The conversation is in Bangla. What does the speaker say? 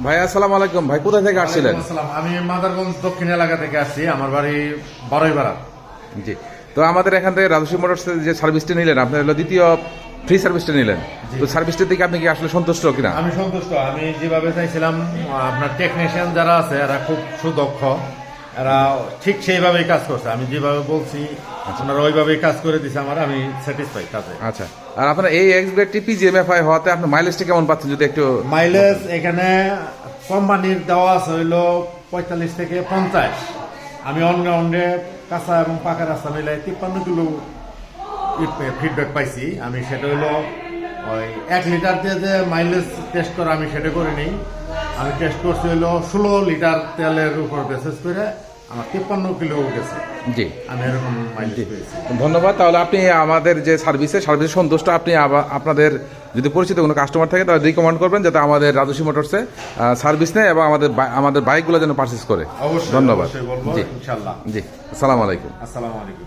ভাই আসসালামু আলাইকুম। ভাই কোথা থেকে আসছিলেন? আসসালাম, আমি মাদারগঞ্জ দক্ষিণ এলাকা থেকে আসছি। আমার বাড়ি বারোইপাড়া। জি, তো আমাদের এখান থেকে রাজস্বী মোটরস যে সার্ভিসটা নিলেন, আপনার হলো দ্বিতীয় ফ্রি সার্ভিসটা নিলেন, তো সার্ভিসটা থেকে আপনি কি আসলে সন্তুষ্ট কিনা? আমি সন্তুষ্ট। আমি যেভাবে চাইছিলাম, আপনার টেকনিশিয়ান যারা আছে এরা খুব সুদক্ষ, এরা ঠিক সেইভাবেই কাজ করছে। আমি যেভাবে বলছি ওনারা ওইভাবেই কাজ করে দিছে আমার, আমি স্যাটিসফাই কাজে। আচ্ছা, আর আপনার এই এক্স গ্রেড টিপি জিএমএফআই হওয়াতে আপনার মাইলেজটা কেমন পাচ্ছেন যদি একটু? মাইলেজ এখানে কোম্পানির দেওয়া আছে হইলো 45 থেকে 50। আমি অনগ্রাউন্ডে কাঁচা এবং পাকা রাস্তা মিলাই 53 কিলো ফিডব্যাক পাইছি। আমি সেটা হইলো ওই 1 লিটার দিয়ে যে মাইলেজ টেস্ট করা, আমি সেটা করিনি। আমি টেস্ট করছি হইলো 16 লিটার তেলের উপর বেসিস করে আমার 53 কিলো গেছে। জি, আমি এরকম মাইলেজ পেয়েছি। ধন্যবাদ। তাহলে আপনি আমাদের যে সার্ভিসে সন্তুষ্ট। আপনি আপনাদের যদি পরিচিত কোনো কাস্টমার থাকে তাহলে রিকমেন্ড করবেন যাতে আমাদের রাজস্বী মোটরসে সার্ভিস নেয় এবং আমাদের বাইকগুলো যেন পারচেস করে। অবশ্যই ধন্যবাদ। অবশ্যই বলবো, জি ইনশাআল্লাহ। জি, আসসালামু আলাইকুম। আসসালামু আলাইকুম।